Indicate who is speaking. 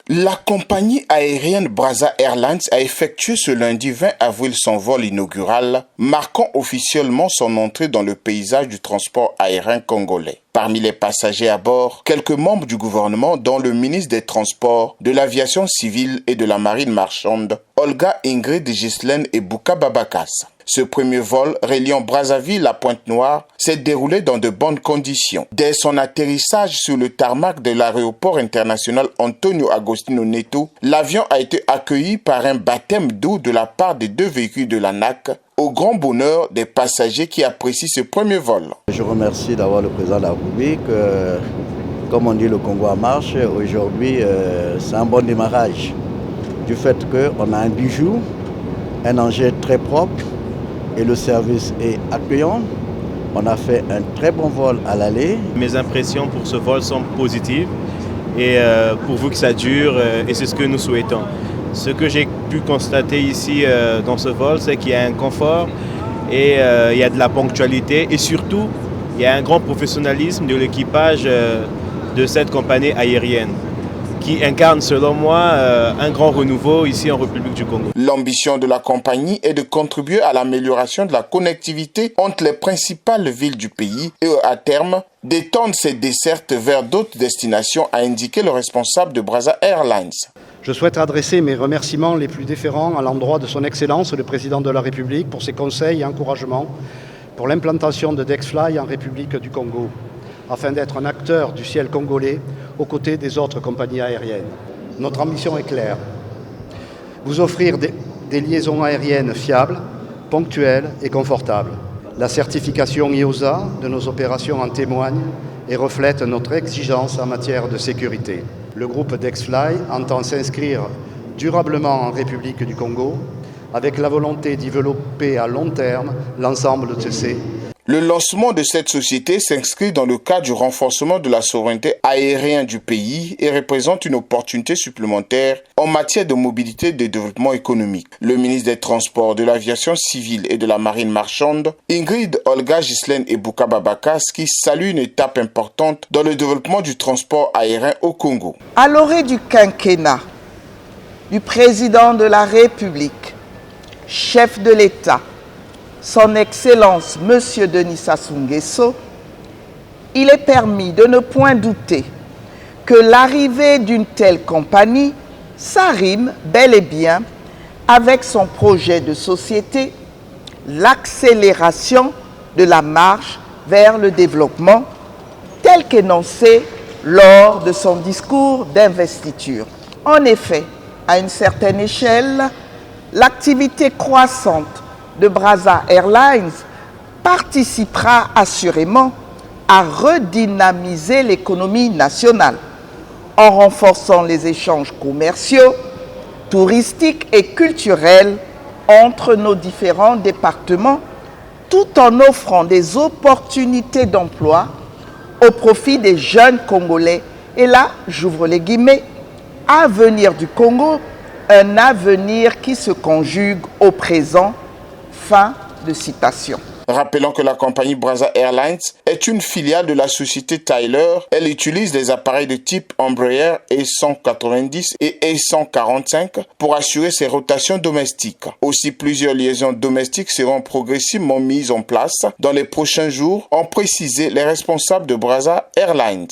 Speaker 1: La compagnie aérienne Brazza Airlines a effectué ce lundi 20 avril son vol inaugural, marquant officiellement son entrée dans le paysage du transport aérien congolais. Parmi les passagers à bord, quelques membres du gouvernement, dont le ministre des Transports, de l'Aviation civile et de la Marine marchande, Olga Ingrid Ghislaine Ebuka Babakas. Ce premier vol, reliant Brazzaville à Pointe-Noire, s'est déroulé dans de bonnes conditions. Dès son atterrissage sur le tarmac de l'aéroport international Antonio Agostinho Neto, l'avion a été accueilli par un baptême d'eau de la part des deux véhicules de l'ANAC, au grand bonheur des passagers qui apprécient ce premier vol.
Speaker 2: Je remercie d'avoir le président de la République. Comme on dit, le Congo en marche. Aujourd'hui, c'est un bon démarrage. Du fait qu'on a un bijou, un engin très propre et le service est accueillant. On a fait un très bon vol à l'aller.
Speaker 3: Mes impressions pour ce vol sont positives et pourvu que ça dure, et c'est ce que nous souhaitons. Ce que j'ai pu constater ici dans ce vol, c'est qu'il y a un confort et il y a de la ponctualité et surtout, il y a un grand professionnalisme de l'équipage de cette compagnie aérienne qui incarne selon moi un grand renouveau ici en République du Congo.
Speaker 1: L'ambition de la compagnie est de contribuer à l'amélioration de la connectivité entre les principales villes du pays et à terme d'étendre ses dessertes vers d'autres destinations, a indiqué le responsable de Brazza Airlines.
Speaker 4: Je souhaite adresser mes remerciements les plus déférents à l'endroit de son Excellence, le Président de la République, pour ses conseils et encouragements pour l'implantation de Dexfly en République du Congo, afin d'être un acteur du ciel congolais aux côtés des autres compagnies aériennes. Notre ambition est claire. Vous offrir des liaisons aériennes fiables, ponctuelles et confortables. La certification IOSA de nos opérations en témoigne et reflète notre exigence en matière de sécurité. Le groupe Dexfly entend s'inscrire durablement en République du Congo avec la volonté d'y développer à long terme l'ensemble de ces.
Speaker 1: Le lancement de cette société s'inscrit dans le cadre du renforcement de la souveraineté aérienne du pays et représente une opportunité supplémentaire en matière de mobilité et de développement économique. Le ministre des Transports, de l'Aviation civile et de la Marine marchande, Ingrid Olga Ghislaine Ebuka Babakas, qui salue une étape importante dans le développement du transport aérien au Congo.
Speaker 5: À l'orée du quinquennat du président de la République, chef de l'État, Son Excellence M. Denis Sassou Nguesso, il est permis de ne point douter que l'arrivée d'une telle compagnie s'arrime bel et bien avec son projet de société, l'accélération de la marche vers le développement, tel qu'énoncé lors de son discours d'investiture. En effet, à une certaine échelle, l'activité croissante de Brazza Airlines participera assurément à redynamiser l'économie nationale en renforçant les échanges commerciaux, touristiques et culturels entre nos différents départements, tout en offrant des opportunités d'emploi au profit des jeunes Congolais. Et là, j'ouvre les guillemets, avenir du Congo, un avenir qui se conjugue au présent. Fin de citation.
Speaker 1: Rappelons que la compagnie Brazza Airlines est une filiale de la société Tyler. Elle utilise des appareils de type Embraer A190 et A145 pour assurer ses rotations domestiques. Aussi, plusieurs liaisons domestiques seront progressivement mises en place dans les prochains jours, ont précisé les responsables de Brazza Airlines.